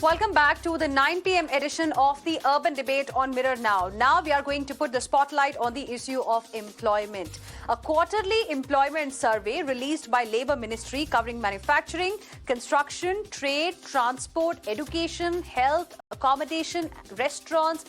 Welcome back to the 9 p.m. edition of the Urban Debate on Mirror Now. Now we are going to put the spotlight on the issue of employment. A quarterly employment survey released by Labour Ministry covering manufacturing, construction, trade, transport, education, health, accommodation, restaurants,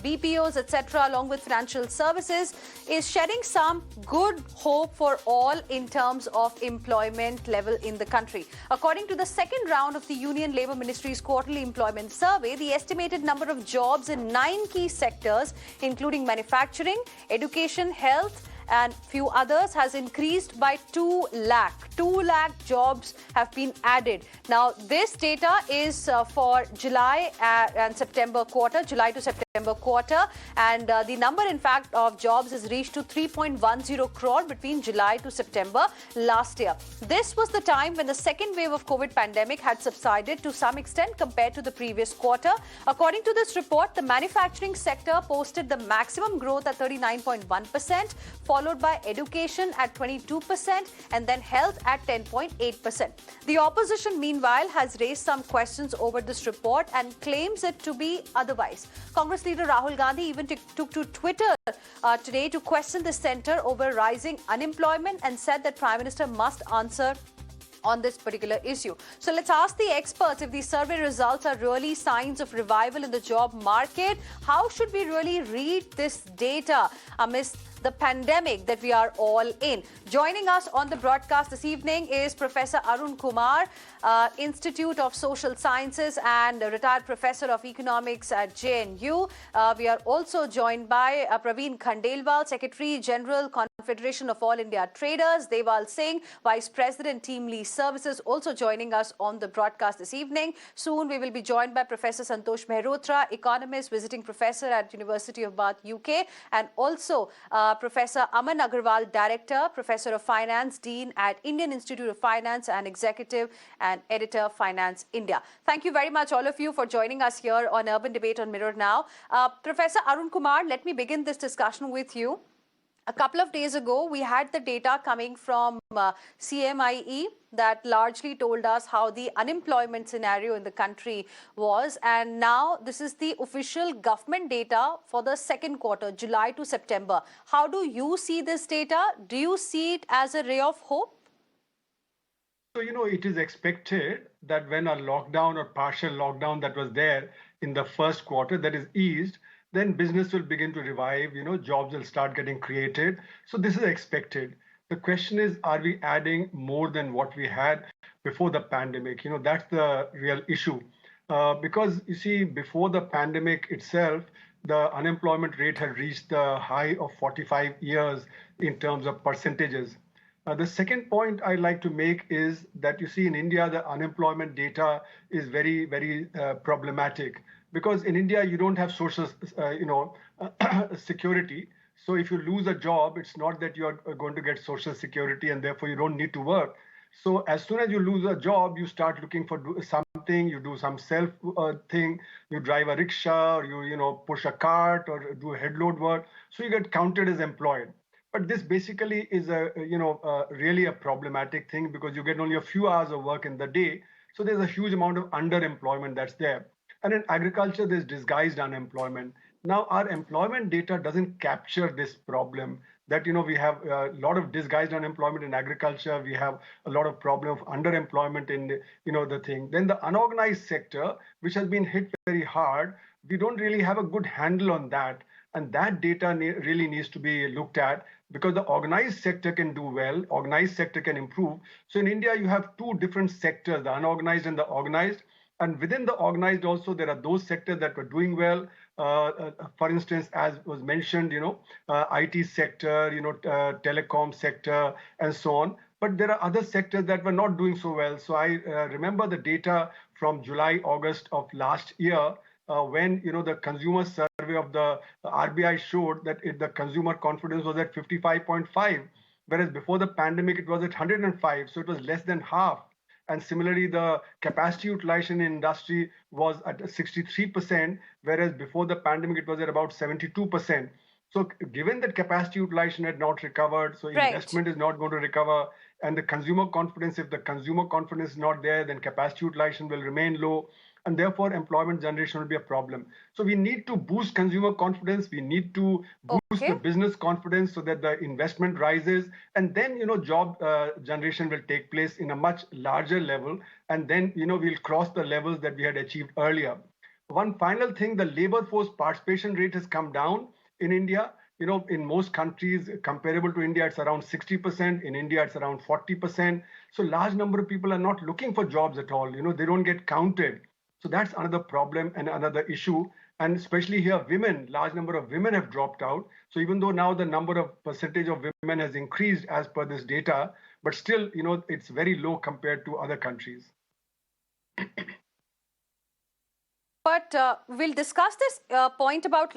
BPOs, etc., along with financial services, is shedding some good hope for all in terms of employment level in the country. According to the second round of the Union Labour Ministry's quarterly employment survey, the estimated number of jobs in 9 key sectors, including manufacturing, education, health, and few others, has increased by 2 lakh. 2 lakh jobs have been added. Now, this data is for July and September quarter, July to September quarter, and the number, in fact, of jobs has reached to 3.10 crore between July to September last year. This was the time when the second wave of COVID pandemic had subsided to some extent compared to the previous quarter. According to this report, the manufacturing sector posted the maximum growth at 39.1%, followed by education at 22% and then health at 10.8%. The opposition, meanwhile, has raised some questions over this report and claims it to be otherwise. Congress leader Rahul Gandhi even took to Twitter today to question the centre over rising unemployment and said that Prime Minister must answer on this particular issue. So let's ask the experts if these survey results are really signs of revival in the job market. How should we really read this data amidst the pandemic that we are all in? Joining us on the broadcast this evening is Professor Arun Kumar, Institute of Social Sciences and a retired professor of economics at JNU. We are also joined by Praveen Khandelwal, Secretary General, Confederation of All India Traders, Deval Singh, Vice President, Team Lease Services, also joining us on the broadcast this evening. Soon we will be joined by Professor Santosh Mehrotra, Economist, visiting professor at University of Bath, UK, and also Professor Aman Agarwal, Director, Professor of Finance, Dean at Indian Institute of Finance and Executive and Editor, Finance India. Thank you very much, all of you, for joining us here on Urban Debate on Mirror Now. Professor Arun Kumar, let me begin this discussion with you. A couple of days ago, we had the data coming from CMIE that largely told us how the unemployment scenario in the country was. And now this is the official government data for the second quarter, July to September. How do you see this data? Do you see it as a ray of hope? So, it is expected that when a lockdown or partial lockdown that was there in the first quarter that is eased, then business will begin to revive, jobs will start getting created. So this is expected. The question is, are we adding more than what we had before the pandemic? That's the real issue. Because you see, before the pandemic itself, the unemployment rate had reached the high of 45 years in terms of percentages. The second point I'd like to make is that you see in India, the unemployment data is very, very problematic. Because in India, you don't have social, security. So if you lose a job, it's not that you're going to get social security and therefore you don't need to work. So as soon as you lose a job, you start looking for something, you do some self thing, you drive a rickshaw, or you push a cart or do head load work. So you get counted as employed. But this basically is really a problematic thing because you get only a few hours of work in the day. So there's a huge amount of underemployment that's there. And in agriculture, there's disguised unemployment. Now, our employment data doesn't capture this problem that, we have a lot of disguised unemployment in agriculture. We have a lot of problem of underemployment in, the thing. Then the unorganized sector, which has been hit very hard, we don't really have a good handle on that. And that data really needs to be looked at because the organized sector can do well, organized sector can improve. So in India, you have two different sectors, the unorganized and the organized. And within the organized also, there are those sectors that were doing well. For instance, as was mentioned, IT sector, telecom sector, and so on. But there are other sectors that were not doing so well. So I remember the data from July, August of last year, when the consumer survey of the RBI showed that the consumer confidence was at 55.5, whereas before the pandemic it was at 105, so it was less than half. And similarly, the capacity utilization in industry was at 63%, whereas before the pandemic it was at about 72%. So given that capacity utilization had not recovered, so investment is not going to recover, and the consumer confidence, if the consumer confidence is not there, then capacity utilization will remain low. and therefore employment generation will be a problem. So we need to boost consumer confidence. We need to boost the Okay. business confidence so that the investment rises, and then job generation will take place in a much larger level, and then we'll cross the levels that we had achieved earlier. One final thing, the labor force participation rate has come down in India. In most countries comparable to India, it's around 60%. In India, it's around 40%. So large number of people are not looking for jobs at all. They don't get counted. So that's another problem and another issue. And especially here, women, large number of women have dropped out. So even though now the number of percentage of women has increased as per this data, but still, it's very low compared to other countries. But we'll discuss this point about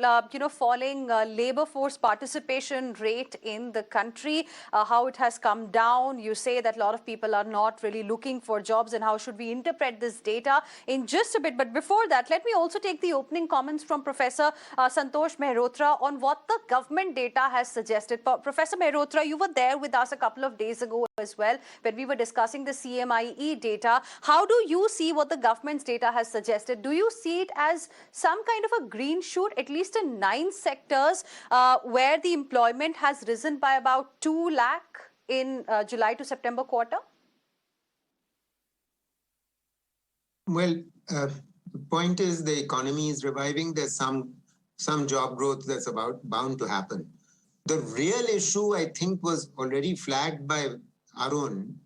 falling labor force participation rate in the country, how it has come down. You say that a lot of people are not really looking for jobs, and how should we interpret this data in just a bit. But before that, let me also take the opening comments from Professor Santosh Mehrotra on what the government data has suggested. Professor Mehrotra, you were there with us a couple of days ago as well when we were discussing the CMIE data. How do you see what the government's data has suggested? Do you see it as some kind of a green shoot, at least in 9 sectors where the employment has risen by about 2 lakh in July to September quarter? Well, the point is the economy is reviving. There's some job growth that's bound to happen. The real issue, I think, was already flagged by Arun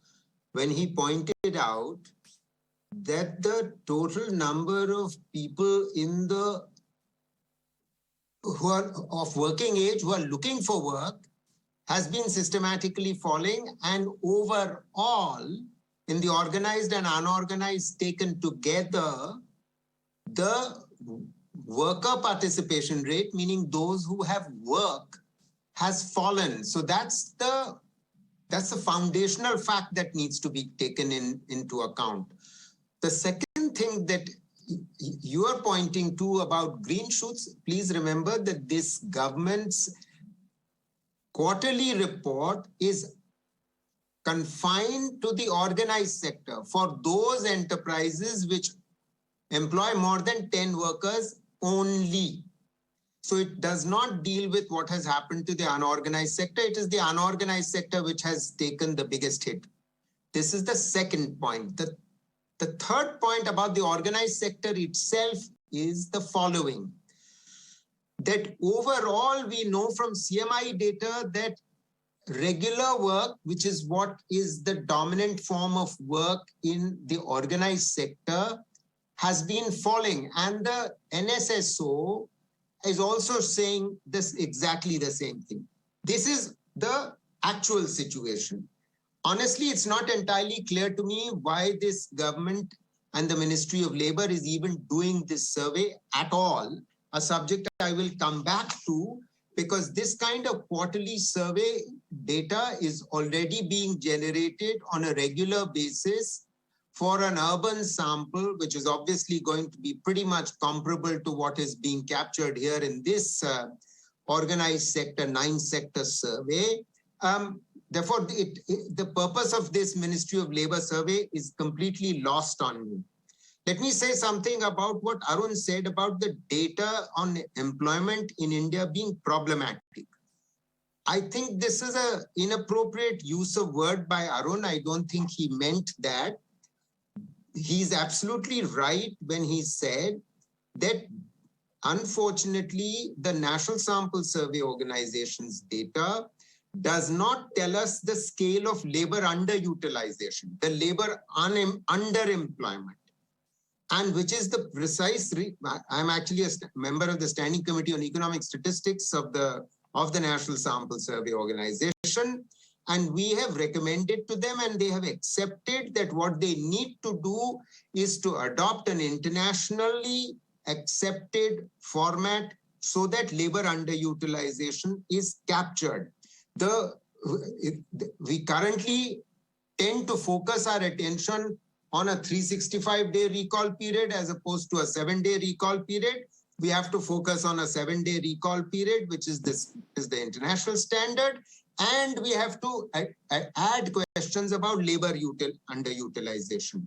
when he pointed out that the total number of people who are of working age who are looking for work has been systematically falling, and overall, in the organized and unorganized taken together, the worker participation rate, meaning those who have work, has fallen. So that's the foundational fact that needs to be taken into account. The second thing that you are pointing to about green shoots, please remember that this government's quarterly report is confined to the organized sector for those enterprises which employ more than 10 workers only. So it does not deal with what has happened to the unorganized sector. It is the unorganized sector which has taken the biggest hit. This is the second point. The third point about the organized sector itself is the following. That overall, we know from CMIE data that regular work, which is what is the dominant form of work in the organized sector, has been falling. And the NSSO is also saying this exactly the same thing. This is the actual situation. Honestly, it's not entirely clear to me why this government and the Ministry of Labor is even doing this survey at all, a subject I will come back to, because this kind of quarterly survey data is already being generated on a regular basis for an urban sample, which is obviously going to be pretty much comparable to what is being captured here in this organized sector, 9-sector survey. Therefore, the purpose of this Ministry of Labor survey is completely lost on me. Let me say something about what Arun said about the data on employment in India being problematic. I think this is an inappropriate use of word by Arun. I don't think he meant that. He's absolutely right when he said that unfortunately, the National Sample Survey Organization's data does not tell us the scale of labor underutilization, the labor underemployment, and which is the precise. I'm actually a member of the Standing Committee on Economic Statistics of the National Sample Survey Organization, and we have recommended to them, and they have accepted that what they need to do is to adopt an internationally accepted format so that labor underutilization is captured. We currently tend to focus our attention on a 365-day recall period as opposed to a 7-day recall period. We have to focus on a 7-day recall period, which is the international standard. And we have to add questions about labor underutilization.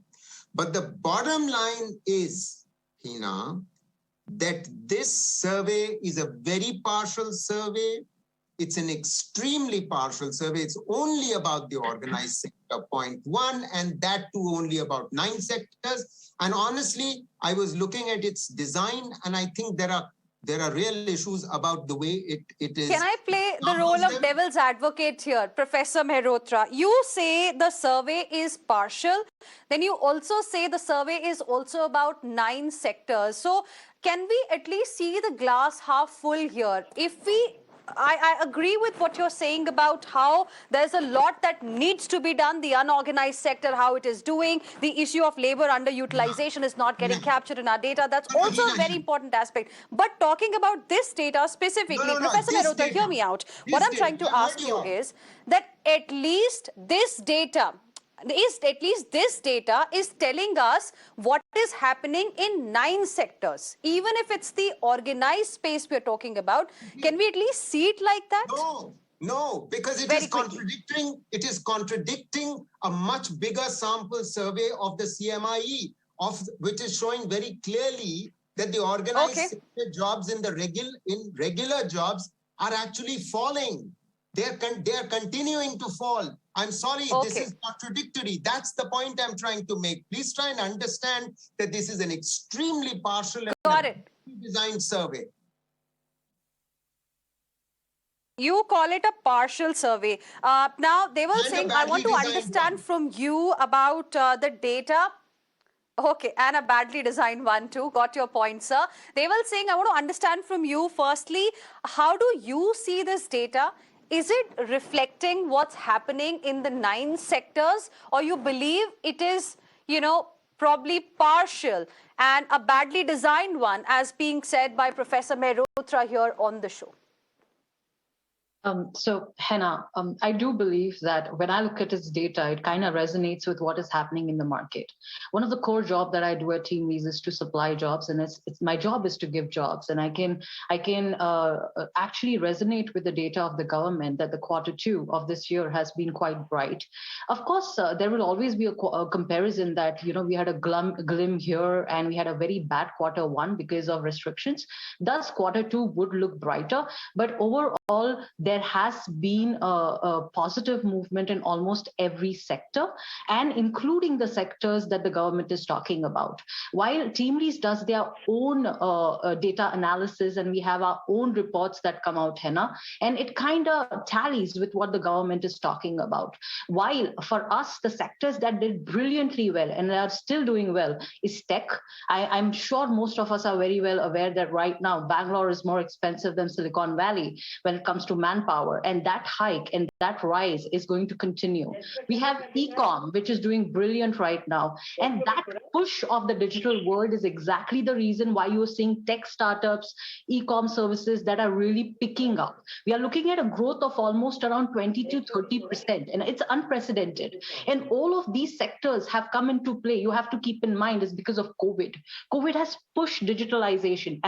But the bottom line is Heena, that this survey is a very partial survey. It's an extremely partial survey. It's only about the organized sector, point one, and that too only about 9 sectors. And honestly, I was looking at its design, and I think there are real issues about the way it is. Can I play the role of devil's advocate here, Professor Mehrotra? You say the survey is partial. Then you also say the survey is also about 9 sectors. So can we at least see the glass half full here? I agree with what you're saying about how there's a lot that needs to be done, the unorganized sector, how it is doing, the issue of labor underutilization is not getting captured in our data. That's also a very important aspect. But talking about this data specifically, Professor Mehrotra, hear me out. What I'm trying to ask you is that at least this data is telling us what is happening in 9 sectors. Even if it's the organized space we're talking about, can we at least see it like that? No, because it is contradicting a much bigger sample survey of the CMIE, which is showing very clearly that the organized sector jobs in regular jobs are actually falling. They are continuing to fall. I'm sorry, this is contradictory. That's the point I'm trying to make. Please try and understand that this is an extremely partial and designed survey. You call it a partial survey. Now, they were saying, I want to understand from you about the data. Okay, and a badly designed one too. Got your point, sir. They were saying, I want to understand from you, firstly, how do you see this data? Is it reflecting what's happening in the 9 sectors, or you believe it is, probably partial and a badly designed one, as being said by Professor Mehrotra here on the show? So, Heena, I do believe that when I look at its data, it kind of resonates with what is happening in the market. One of the core jobs that I do at TeamLease is to supply jobs, and it's my job is to give jobs. And I can actually resonate with the data of the government that the Q2 of this year has been quite bright. Of course, there will always be a comparison that, we had a glim here and we had a very bad Q1 because of restrictions. Thus, Q2 would look brighter, but overall, there has been a positive movement in almost every sector, and including the sectors that the government is talking about. While TeamLease does their own data analysis, and we have our own reports that come out, Heena, and it kind of tallies with what the government is talking about. While for us, the sectors that did brilliantly well and are still doing well is tech. I'm sure most of us are very well aware that right now, Bangalore is more expensive than Silicon Valley when it comes to manpower, and that hike and that rise is going to continue. We have e-com, which is doing brilliant right now, and that push of the digital world is exactly the reason why you're seeing tech startups, e-com services that are really picking up. We are looking at a growth of almost around 20 to 30%, and it's unprecedented. And all of these sectors have come into play. You have to keep in mind is because of COVID. COVID has pushed digitalization,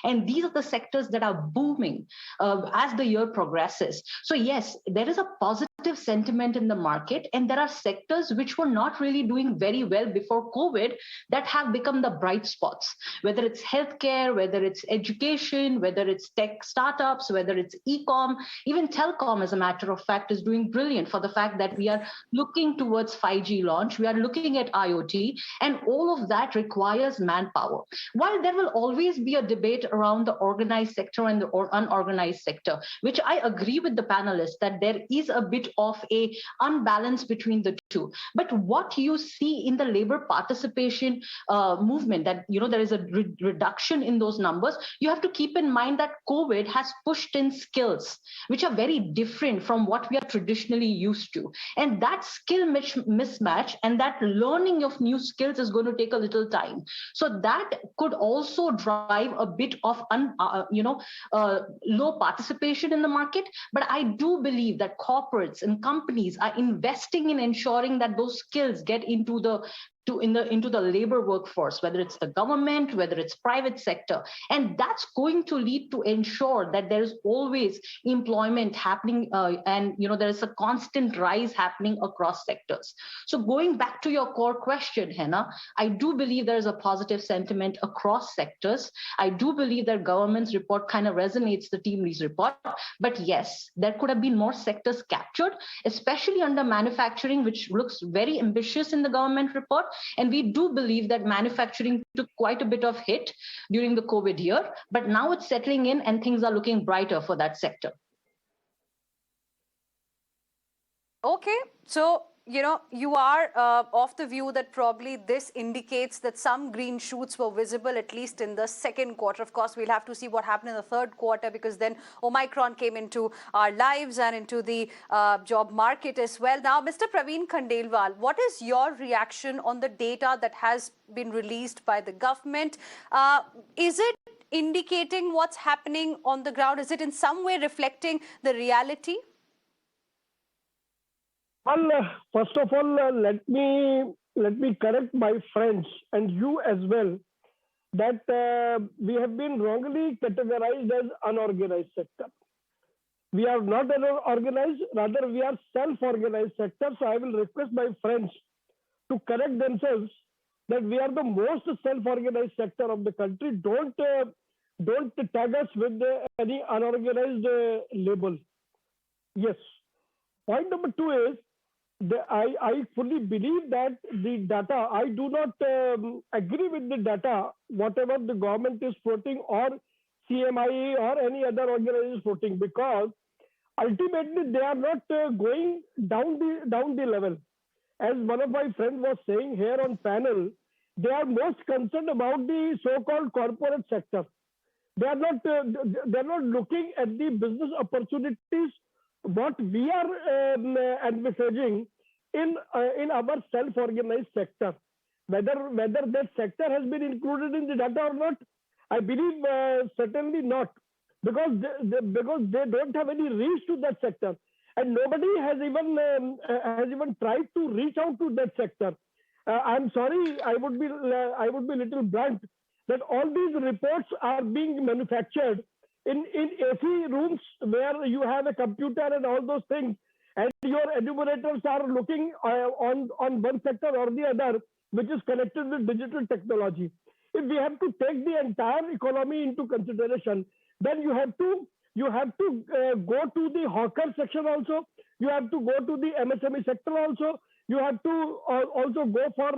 and these are the sectors that are booming as the year progresses. So yes, there is a positive sentiment in the market, and there are sectors which were not really doing very well before COVID that have become the bright spots, whether it's healthcare, whether it's education, whether it's tech startups, whether it's e-com, even telecom, as a matter of fact, is doing brilliant for the fact that we are looking towards 5G launch, we are looking at IoT, and all of that requires manpower. While there will always be a debate around the organized sector and the unorganized sector, which I agree with the panelists that there is a bit of a unbalance between the two. But what you see in the labor participation movement, that there is a reduction in those numbers, you have to keep in mind that COVID has pushed in skills which are very different from what we are traditionally used to, and that skill mismatch and that learning of new skills is going to take a little time. So that could also drive a bit of low participation in the market. But I do believe that corporates and companies are investing in ensuring that those skills get into the into the labor workforce, whether it's the government, whether it's private sector. And that's going to lead to ensure that there is always employment happening, and there is a constant rise happening across sectors. So going back to your core question, Heena, I do believe there is a positive sentiment across sectors. I do believe that government's report kind of resonates the team leads report. But yes, there could have been more sectors captured, especially under manufacturing, which looks very ambitious in the government report. And we do believe that manufacturing took quite a bit of hit during the COVID year, but now it's settling in and things are looking brighter for that sector. Okay, so you are of the view that probably this indicates that some green shoots were visible, at least in the second quarter. Of course, we'll have to see what happened in the third quarter, because then Omicron came into our lives and into the job market as well. Now, Mr. Praveen Khandelwal, what is your reaction on the data that has been released by the government? Is it indicating what's happening on the ground? Is it in some way reflecting the reality? Well, first of all, let me correct my friends and you as well that we have been wrongly categorized as unorganized sector. We are not organized, rather we are self-organized sector. So I will request my friends to correct themselves that we are the most self-organized sector of the country. Don't tag us with any unorganized label. Yes. Point number two is, I fully believe that the data, I do not agree with the data, whatever the government is quoting or CMIE or any other organization is quoting, because ultimately they are not going down the level. As one of my friends was saying here on panel, they are most concerned about the so-called corporate sector. They are not looking at the business opportunities what we are envisaging in our self-organized sector. Whether that sector has been included in the data or not, I believe certainly not, because they don't have any reach to that sector, and nobody has even tried to reach out to that sector. I'm sorry, I would be a little blunt that all these reports are being manufactured in AC rooms where you have a computer and all those things, and your enumerators are looking on one sector or the other, which is connected with digital technology. If we have to take the entire economy into consideration, then you have to go to the hawker section also. You have to go to the MSME sector also. You have to also go for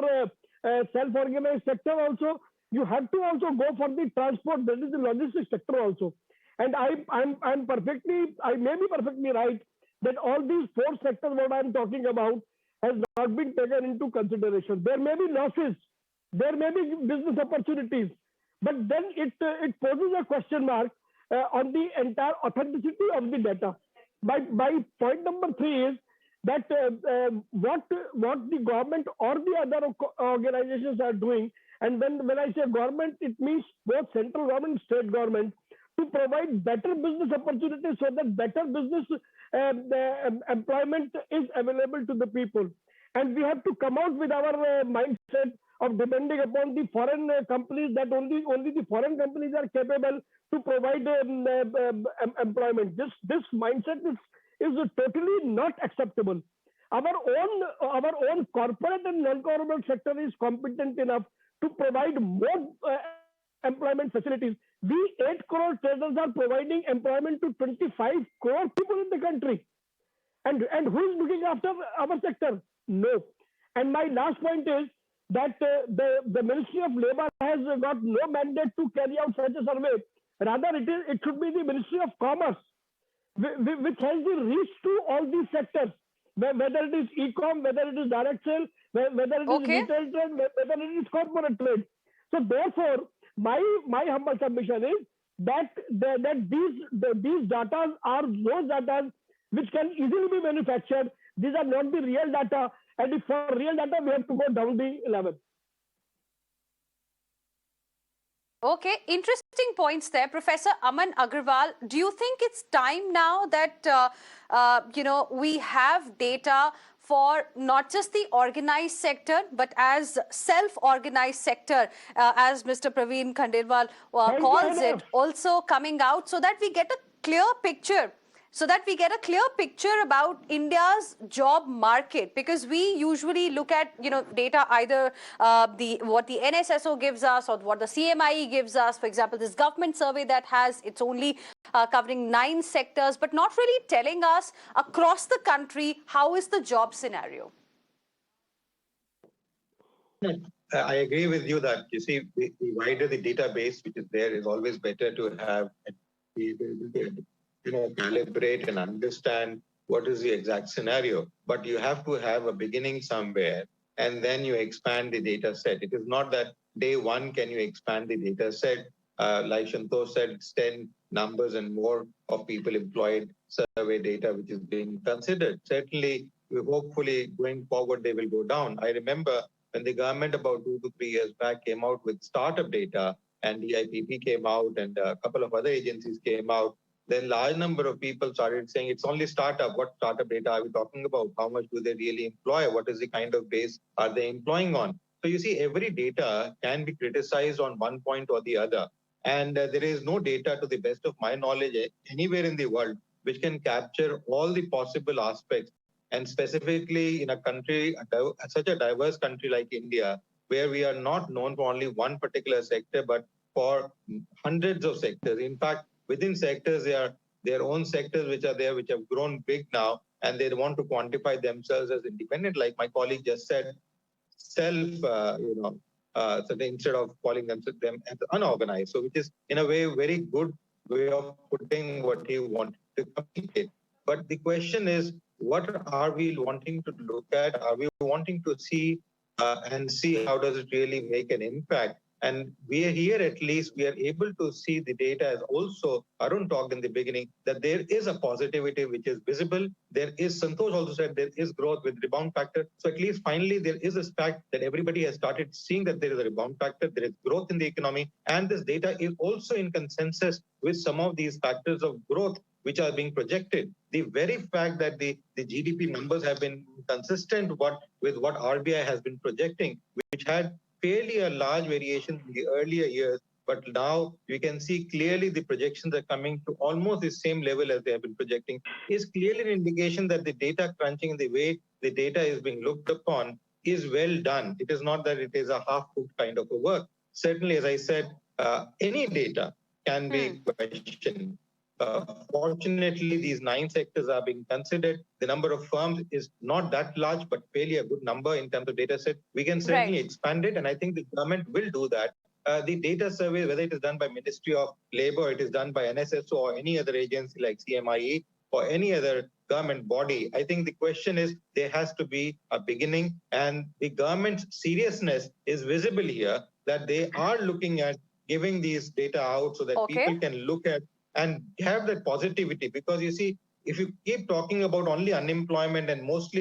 self-organized sector also. You have to also go for the transport, that is the logistics sector also. And I may be perfectly right that all these four sectors what I'm talking about has not been taken into consideration. There may be losses, there may be business opportunities, but then it poses a question mark on the entire authenticity of the data. My point number three is that what the government or the other organizations are doing, and when I say government, it means both central government and state government, to provide better business opportunities so that better business employment is available to the people. And we have to come out with our mindset of depending upon the foreign companies, that only the foreign companies are capable to provide employment. This mindset is totally not acceptable. Our own corporate and non-corporate sector is competent enough to provide more employment facilities. We 8 crore traders are providing employment to 25 crore people in the country. And who is looking after our sector? No. And my last point is that the Ministry of Labour has got no mandate to carry out such a survey. Rather, it should be the Ministry of Commerce, which has the reach to all these sectors, whether it is e-com, whether it is direct sale, whether it is retail trade, whether it is corporate trade. So therefore, my humble submission is that these data are those data which can easily be manufactured. These are not the real data, and if for real data, we have to go down the level. Okay, interesting points there. Professor Aman Agarwal, do you think it's time now that, we have data for not just the organized sector, but as self-organized sector, as Mr. Praveen Khandelwal calls it, also coming out so that we get a clear picture. About India's job market, because we usually look at data either what the NSSO gives us or what the CMIE gives us. For example, this government survey that has it's only covering 9 sectors, but not really telling us across the country how is the job scenario. I agree with you that the wider the database which is there is always better to have calibrate and understand what is the exact scenario. But you have to have a beginning somewhere, and then you expand the data set. It is not that day one can you expand the data set. Like Santosh said, it's 10 numbers and more of people employed survey data which is being considered. Certainly, hopefully going forward, they will go down. I remember when the government about 2 to 3 years back came out with startup data, and the IPP came out and a couple of other agencies came out, then large number of people started saying it's only startup. What startup data are we talking about? How much do they really employ? What is the kind of base are they employing on? So you see, every data can be criticized on one point or the other. And there is no data, to the best of my knowledge, anywhere in the world which can capture all the possible aspects. And specifically in a country, such a diverse country like India, where we are not known for only one particular sector, but for hundreds of sectors. In fact, within sectors, there are their own sectors which are there, which have grown big now, and they want to quantify themselves as independent. Like my colleague just said, so instead of calling them as unorganized. So which is in a way very good way of putting what he wanted to communicate. But the question is, what are we wanting to look at? Are we wanting to see and see how does it really make an impact? And we are here, at least we are able to see the data as also, Arun talked in the beginning, that there is a positivity which is visible. There is, Santosh also said, there is growth with rebound factor. So at least finally there is a fact that everybody has started seeing that there is a rebound factor, there is growth in the economy. And this data is also in consensus with some of these factors of growth which are being projected. The very fact that the GDP numbers have been consistent with what RBI has been projecting, which had fairly a large variation in the earlier years, but now we can see clearly the projections are coming to almost the same level as they have been projecting, is clearly an indication that the data crunching, the way the data is being looked upon, is well done. It is not that it is a half-cooked kind of a work. Certainly, as I said, any data can be questioned. Fortunately, these 9 sectors are being considered. The number of firms is not that large, but fairly a good number in terms of data set. We can certainly expand it, and I think the government will do that. The data survey, whether it is done by Ministry of Labour, it is done by NSSO or any other agency like CMIE or any other government body, I think the question is there has to be a beginning, and the government's seriousness is visible here, that they are looking at giving these data out so that people can look at and have that positivity. Because you see, if you keep talking about only unemployment, and most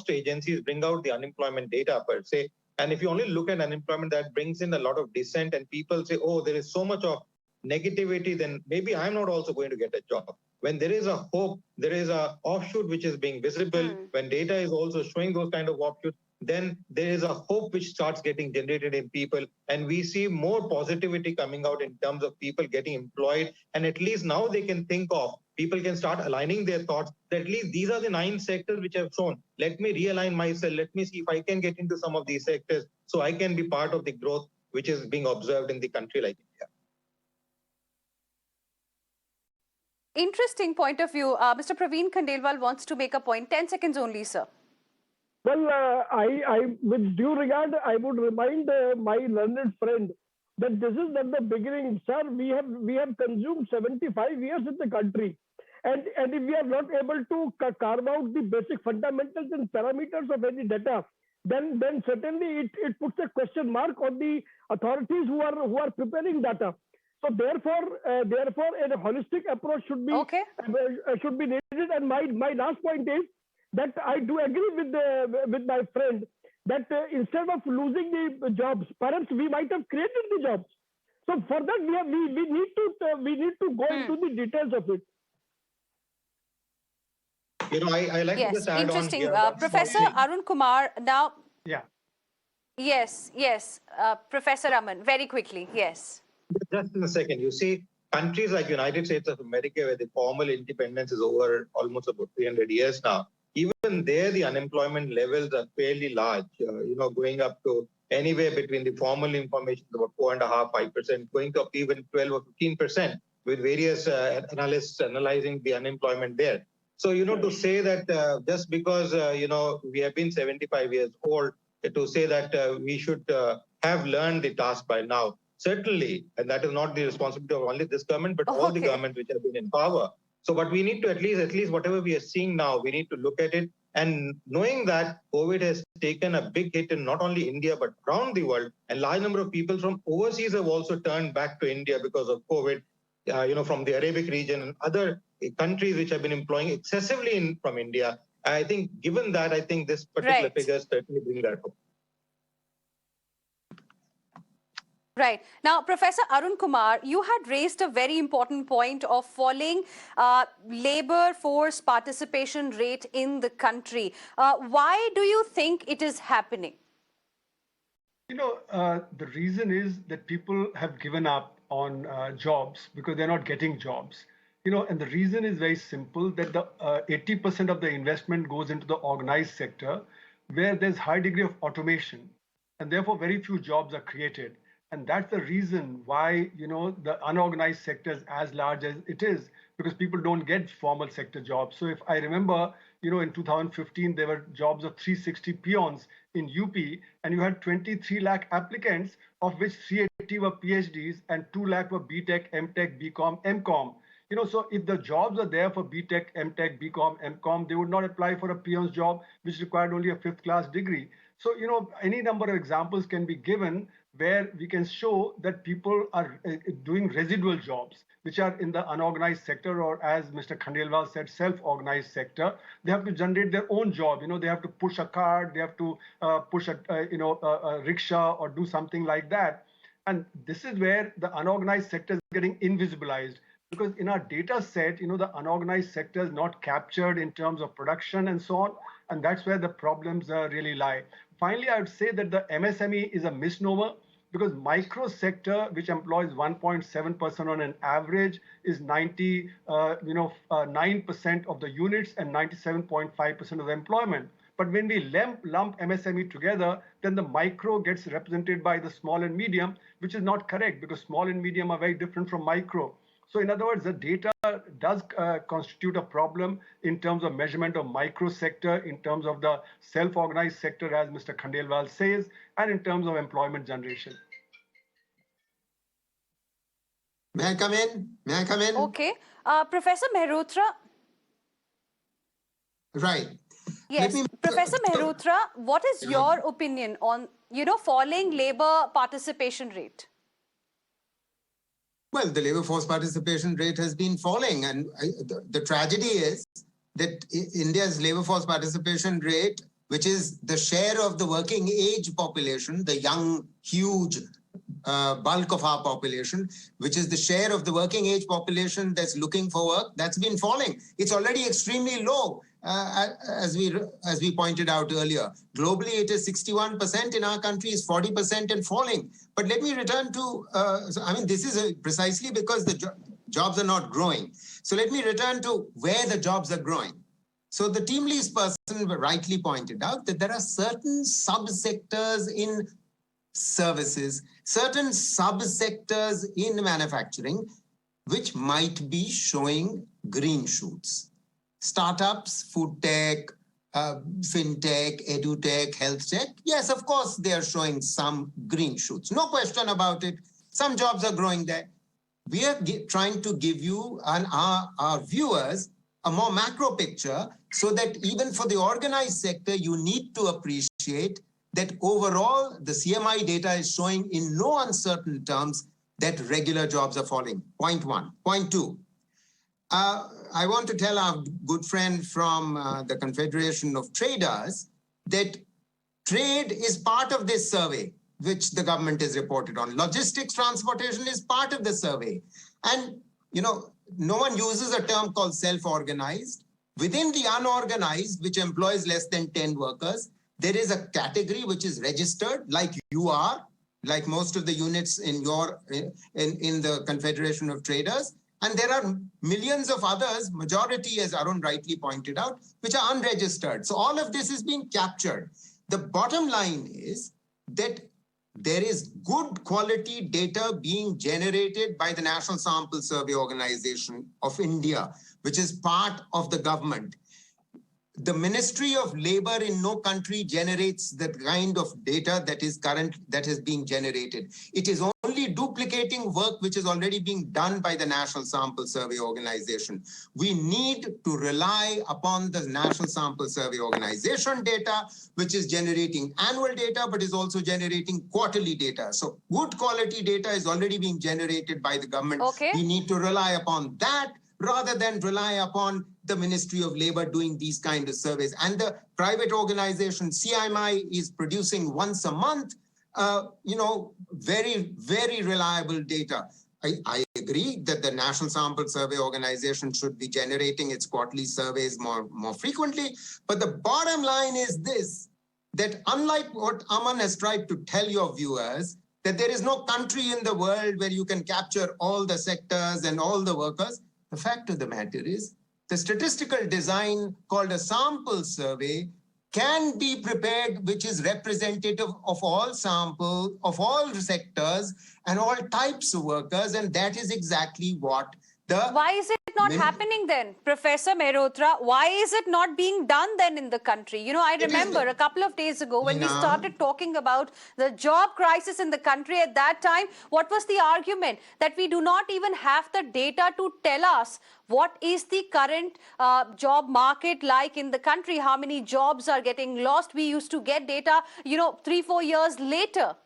agencies bring out the unemployment data per se, and if you only look at unemployment, that brings in a lot of dissent, and people say, oh, there is so much of negativity, then maybe I'm not also going to get a job. When there is a hope, there is a offshoot which is being visible, when data is also showing those kind of offshoots, then there is a hope which starts getting generated in people, and we see more positivity coming out in terms of people getting employed. And at least now they can think of, people can start aligning their thoughts that at least these are the 9 sectors which have shown. Let me realign myself. Let me see if I can get into some of these sectors so I can be part of the growth which is being observed in the country like India. Interesting point of view. Mr. Praveen Khandelwal wants to make a point. 10 seconds only, sir. Well, with due regard, I would remind my learned friend that this is not the beginning, sir. We have consumed 75 years in the country, and if we are not able to carve out the basic fundamentals and parameters of any data, then certainly it puts a question mark on the authorities who are preparing data. So therefore, a holistic approach should be needed. And my last point is that I do agree with my friend that instead of losing the jobs, perhaps we might have created the jobs. So for that we need to go into the details of it. I like to Yes, just add on interesting. here one small Professor thing. Arun Kumar, now, Yeah. yes, Professor Aman, very quickly, yes. Just in a second, you see, countries like United States of America, where the formal independence is over almost about 300 years now, even there the unemployment levels are fairly large. Going up to anywhere between the formal information is about 4.5%, 5%, going to up even 12 or 15%, with various analysts analyzing the unemployment there. So to say that just because we have been 75 years old, to say that we should have learned the task by now. Certainly, and that is not the responsibility of only this government, but all the governments which have been in power. So, but we need to at least whatever we are seeing now, we need to look at it. And knowing that COVID has taken a big hit in not only India, but around the world, and large number of people from overseas have also turned back to India because of COVID, from the Arabic region and other countries which have been employing excessively from India. I think given that, I think this particular figure certainly bring that up. Right. Now, Professor Arun Kumar, you had raised a very important point of falling labor force participation rate in the country. Why do you think it is happening? The reason is that people have given up on jobs because they're not getting jobs. And the reason is very simple, that the 80% of the investment goes into the organized sector, where there's high degree of automation, and therefore very few jobs are created. And that's the reason why, the unorganized sector is as large as it is, because people don't get formal sector jobs. So if I remember, in 2015, there were jobs of 360 peons in UP, and you had 23 lakh applicants, of which 380 were PhDs and 2 lakh were BTech, MTech, BCom, MCom. So if the jobs are there for BTech, MTech, BCom, MCom, they would not apply for a peon's job, which required only a 5th class degree. So, any number of examples can be given where we can show that people are doing residual jobs, which are in the unorganized sector, or as Mr. Khandelwal said, self-organized sector. They have to generate their own job. They have to push a cart, they have to push a rickshaw or do something like that. And this is where the unorganized sector is getting invisibilized, because in our data set, the unorganized sector is not captured in terms of production and so on. And that's where the problems really lie. Finally, I would say that the MSME is a misnomer, because micro sector, which employs 1.7% on an average, is 9% of the units and 97.5% of the employment. But when we lump MSME together, then the micro gets represented by the small and medium, which is not correct, because small and medium are very different from micro. So in other words, the data does constitute a problem in terms of measurement of micro sector, in terms of the self-organized sector, as Mr. Khandelwal says, and in terms of employment generation. May I come in? Okay. Professor Mehrotra. Right. Yes. Professor Mehrotra, what is your opinion on, falling labor participation rate? Well, the labor force participation rate has been falling. And the tragedy is that India's labor force participation rate, which is the share of the working age population, the young, huge bulk of our population, which is the share of the working age population that's looking for work, that's been falling. It's already extremely low, as we pointed out earlier. Globally, it is 61%. In our country, is 40% and falling. But let me return to, this is precisely because the jobs are not growing. So let me return to where the jobs are growing. So the team leads person rightly pointed out that there are certain subsectors in services, certain subsectors in manufacturing, which might be showing green shoots. Startups, food tech, fintech, edutech, health tech, yes, of course, they are showing some green shoots. No question about it. Some jobs are growing there. We are trying to give you and our viewers a more macro picture, so that even for the organized sector, you need to appreciate that overall, the CMIE data is showing in no uncertain terms that regular jobs are falling. Point one. Point two, I want to tell our good friend from the Confederation of Traders that trade is part of this survey, which the government has reported on. Logistics, transportation is part of the survey. And, no one uses a term called self-organized, Within the unorganized, which employs less than 10 workers, there is a category which is registered, like you are, like most of the units in the Confederation of Traders. And there are millions of others, majority, as Arun rightly pointed out, which are unregistered. So all of this is being captured. The bottom line is that there is good quality data being generated by the National Sample Survey Organization of India, which is part of the government. The Ministry of Labor in no country generates the kind of data that is being generated. It is only duplicating work which is already being done by the National Sample Survey Organization. We need to rely upon the National Sample Survey Organization data, which is generating annual data, but is also generating quarterly data. So good quality data is already being generated by the government. Okay. We need to rely upon that rather than rely upon the Ministry of Labor doing these kind of surveys. And the private organization CMIE is producing once a month, very, very reliable data. I agree that the National Sample Survey Organization should be generating its quarterly surveys more frequently. But the bottom line is this, that unlike what Aman has tried to tell your viewers, that there is no country in the world where you can capture all the sectors and all the workers. The fact of the matter is, the statistical design called a sample survey can be prepared, which is representative of all sample, of all sectors and all types of workers. And that is exactly what Why is it not happening then, Professor Mehrotra? Why is it not being done then in the country? You know, I remember a couple of days ago when we started talking about the job crisis in the country at that time, what was the argument? That we do not even have the data to tell us what is the current job market like in the country, how many jobs are getting lost. We used to get data, 3-4 years later.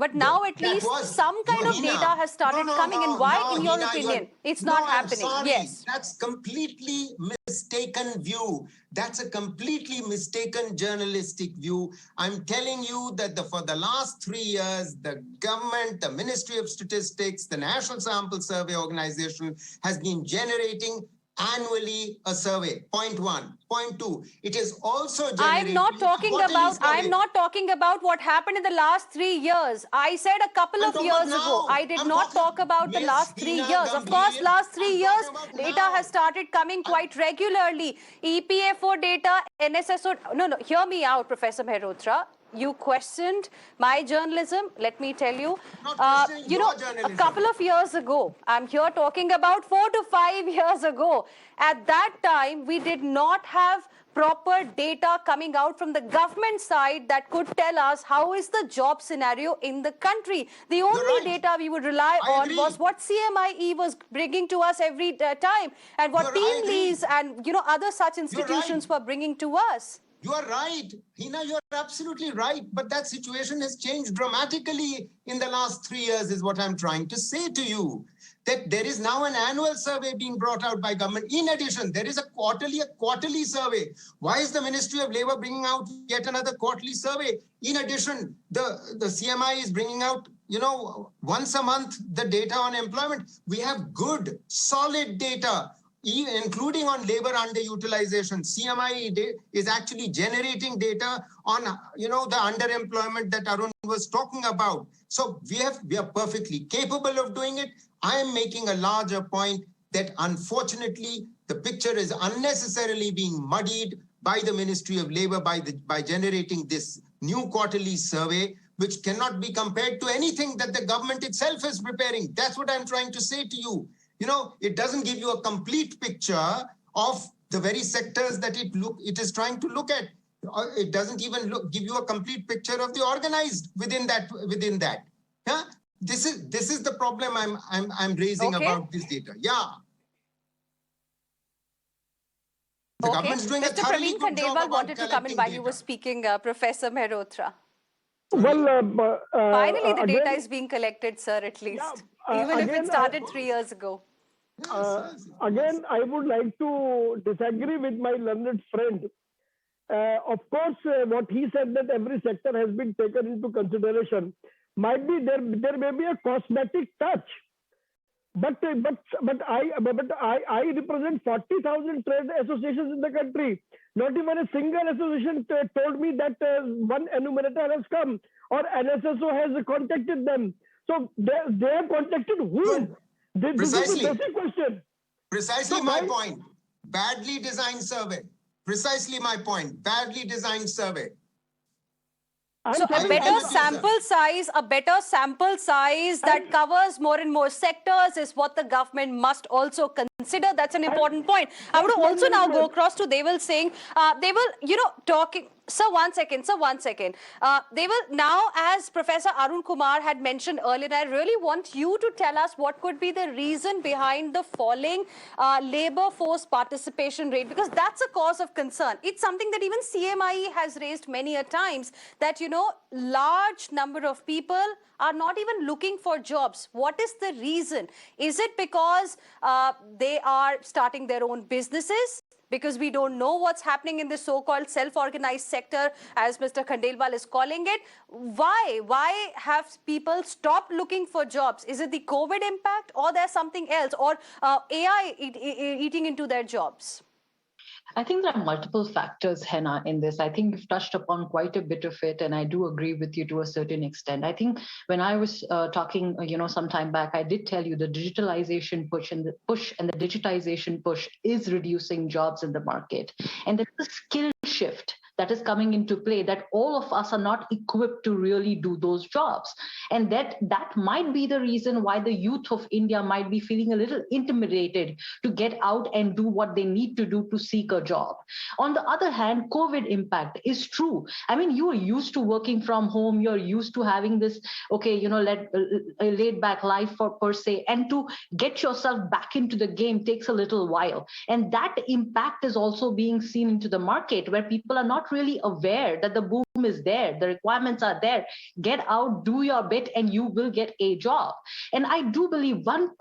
But now at least some kind of data has started coming in. Why, in your opinion, it's not happening? Sorry. Yes. That's completely mistaken view. That's a completely mistaken journalistic view. I'm telling you that for the last 3 years, the government, the Ministry of Statistics, the National Sample Survey Organization has been generating annually a survey. Point 1. Point 2. It is also generating. I'm not talking about what happened in the last 3 years. I said a couple of years ago. I did not talk about the last 3 years. Of course, last 3 years, data has started coming quite regularly. EPFO data, NSSO. No, hear me out, Professor Mehrotra. You questioned my journalism. Let me tell you, a couple of years ago, I'm here talking about 4 to 5 years ago. At that time, we did not have proper data coming out from the government side that could tell us how is the job scenario in the country. The only data we would rely on was what CMIE was bringing to us every time, and what Team Lease and other such institutions were bringing to us. You are right. Heena, you are absolutely right. But that situation has changed dramatically in the last 3 years is what I'm trying to say to you. That there is now an annual survey being brought out by government. In addition, there is a quarterly survey. Why is the Ministry of Labor bringing out yet another quarterly survey? In addition, the CMI is bringing out, once a month, the data on employment. We have good, solid data, including on labor underutilization. CMIE is actually generating data on, the underemployment that Arun was talking about. So we are perfectly capable of doing it. I am making a larger point that unfortunately the picture is unnecessarily being muddied by the Ministry of Labor by generating this new quarterly survey, which cannot be compared to anything that the government itself is preparing. That's what I'm trying to say to you. It doesn't give you a complete picture of the very sectors that it is trying to look at. It doesn't even give you a complete picture of the organized within that. Yeah, this is the problem I'm raising about this data. Yeah. The government's doing Mr. Praveen Khandelwal wanted to come in while you were speaking, Professor Mehrotra. Well, finally, the data is being collected, sir, at least. Even if it started 3 years ago. Again, I would like to disagree with my learned friend. Of course, what he said that every sector has been taken into consideration. Might be there may be a cosmetic touch. But I represent 40,000 trade associations in the country. Not even a single association told me that one enumerator has come or NSSO has contacted them. So they have contacted whom? This is the Precisely. basic question. Precisely So my why- point. Badly designed survey. Precisely my point. Badly designed survey. So I a agree better with you, sir. sample size that covers more and more sectors is what the government must also consider. That's an important point. I would also now go across to Deval Singh. Deval, talking. Sir, one second. Deval, now as Professor Arun Kumar had mentioned earlier, I really want you to tell us what could be the reason behind the falling labor force participation rate, because that's a cause of concern. It's something that even CMIE has raised many a times, that, large number of people are not even looking for jobs. What is the reason? Is it because they are starting their own businesses? Because we don't know what's happening in the so-called self-organized sector, as Mr. Khandelwal is calling it. Why? Why have people stopped looking for jobs? Is it the COVID impact, or there's something else, or AI eating into their jobs? I think there are multiple factors, Heena, in this. I think you've touched upon quite a bit of it, and I do agree with you to a certain extent. I think when I was talking, some time back, I did tell you the digitalization push and the digitization push is reducing jobs in the market, and there's a skill shift that is coming into play, that all of us are not equipped to really do those jobs. And that might be the reason why the youth of India might be feeling a little intimidated to get out and do what they need to do to seek a job. On the other hand, COVID impact is true. I mean, you are used to working from home, you're used to having this, laid back life per se, and to get yourself back into the game takes a little while. And that impact is also being seen into the market, where people are not really aware that the boom is there, the requirements are there. Get out, do your bit, and you will get a job. And I do believe one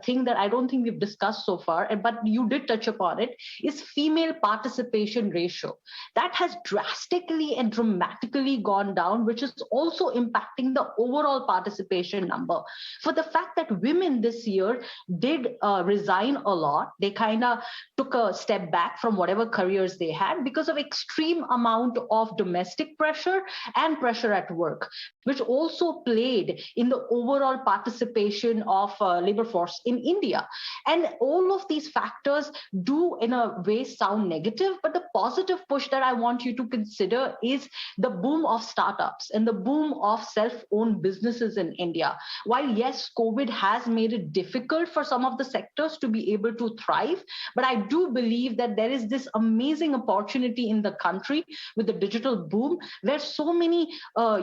thing that I don't think we've discussed so far, but you did touch upon it, is female participation ratio. That has drastically and dramatically gone down, which is also impacting the overall participation number. For the fact that women this year did resign a lot, they kind of took a step back from whatever careers they had because of extreme amount of domestic pressure and pressure at work, which also played in the overall participation of labor force in India. And all of these factors do in a way sound negative, but the positive push that I want you to consider is the boom of startups and the boom of self-owned businesses in India. While yes, COVID has made it difficult for some of the sectors to be able to thrive, but I do believe that there is this amazing opportunity in the country with the digital boom, where so many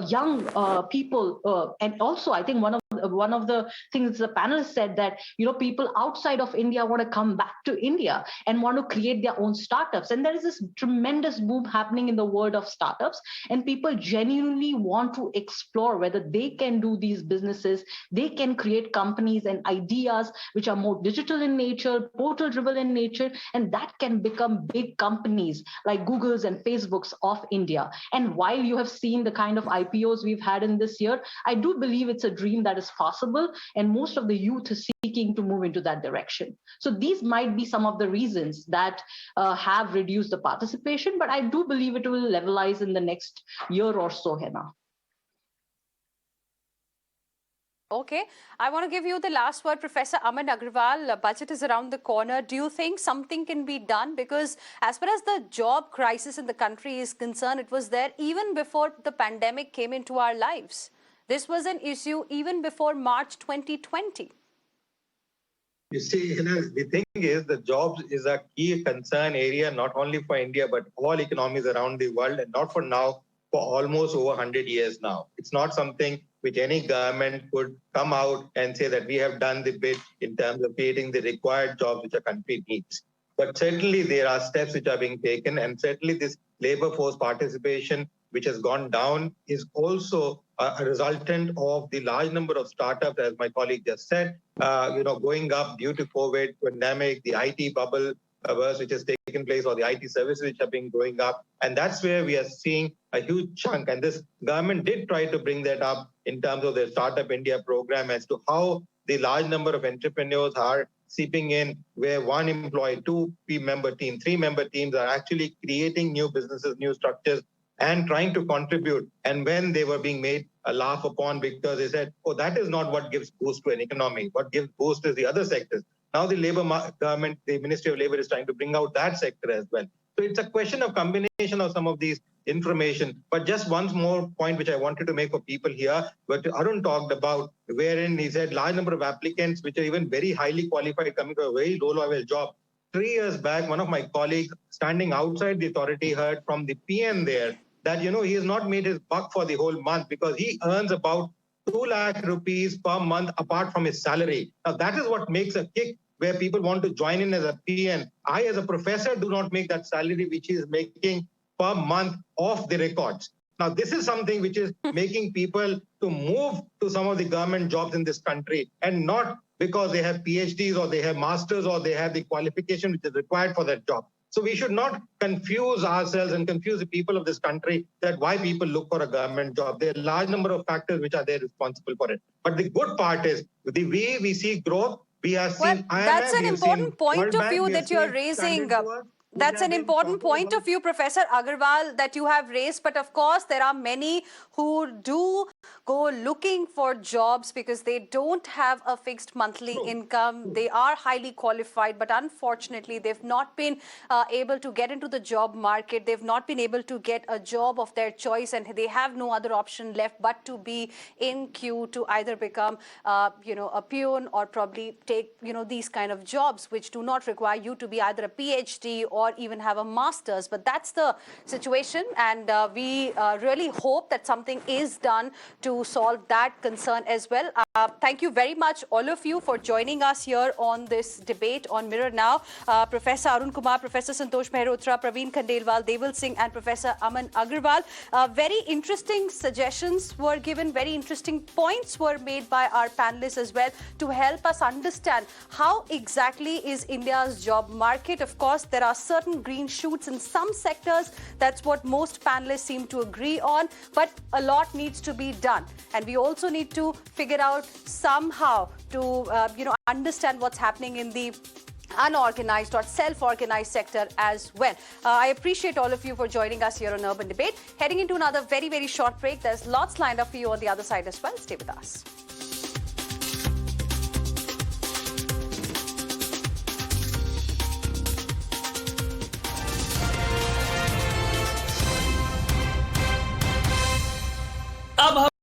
young people, and also I think one of the things the panelists said, that people outside of India want to come back to India and want to create their own startups, and there is this tremendous boom happening in the world of startups, and people genuinely want to explore whether they can do these businesses, they can create companies and ideas which are more digital in nature, portal driven in nature, and that can become big companies like Google's and Facebook's of India. And while you have seen the kind of IPOs we've had in this year, I do believe it's a dream that is possible, and most of the youth is seeking to move into that direction. So these might be some of the reasons that have reduced the participation, but I do believe it will levelize in the next year or so, Heena. Okay, I want to give you the last word, Professor Aman Agrawal. Budget is around the corner. Do you think something can be done? Because as far as the job crisis in the country is concerned, it was there even before the pandemic came into our lives. This was an issue even before March 2020. You see, the thing is, the jobs is a key concern area, not only for India, but all economies around the world, and not for now, for almost over 100 years now. It's not something which any government could come out and say that we have done the bit in terms of creating the required jobs which a country needs. But certainly there are steps which are being taken, and certainly this labor force participation which has gone down is also a resultant of the large number of startups, as my colleague just said, going up due to COVID pandemic, the IT bubble burst which has taken place, or the IT services which have been going up. And that's where we are seeing a huge chunk. And this government did try to bring that up in terms of their Startup India program as to how the large number of entrepreneurs are seeping in, where one employee, two member team, three member teams are actually creating new businesses, new structures, and trying to contribute. And when they were being made a laugh upon because they said, oh, that is not what gives boost to an economy. What gives boost is the other sectors. Now the government, the Ministry of Labor is trying to bring out that sector as well. So it's a question of combination of some of these information. But just one more point which I wanted to make for people here, what Arun talked about, wherein he said large number of applicants which are even very highly qualified coming to a very low-level job. 3 years back, one of my colleagues standing outside the authority heard from the PM there that, he has not made his buck for the whole month because he earns about 2 lakh rupees per month apart from his salary. Now, that is what makes a kick where people want to join in as a PM. I, as a professor, do not make that salary which he is making per month off the records. Now, this is something which is making people to move to some of the government jobs in this country, and not because they have PhDs or they have masters or they have the qualification which is required for that job. So we should not confuse ourselves and confuse the people of this country that why people look for a government job. There are a large number of factors which are there responsible for it. But the good part is the way we see growth, we are seeing. Well, that's an important point of view that you're raising. That's an important point of view, Professor Agarwal, that you have raised. But of course, there are many who do go looking for jobs because they don't have a fixed monthly income. They are highly qualified, but unfortunately, they've not been able to get into the job market. They've not been able to get a job of their choice, and they have no other option left but to be in queue to either become, a peon or probably take, these kind of jobs which do not require you to be either a PhD or even have a master's. But that's the situation, and we really hope that something is done to solve that concern as well. Thank you very much, all of you, for joining us here on this debate on Mirror Now. Professor Arun Kumar, Professor Santosh Mehrotra, Praveen Khandelwal, Deval Singh, and Professor Aman Agarwal. Very interesting suggestions were given, very interesting points were made by our panelists as well to help us understand how exactly is India's job market. Of course, there are certain green shoots in some sectors. That's what most panelists seem to agree on. But a lot needs to be done. And we also need to figure out somehow to, understand what's happening in the unorganized or self-organized sector as well. I appreciate all of you for joining us here on Urban Debate. Heading into another very, very short break. There's lots lined up for you on the other side as well. Stay with us. अब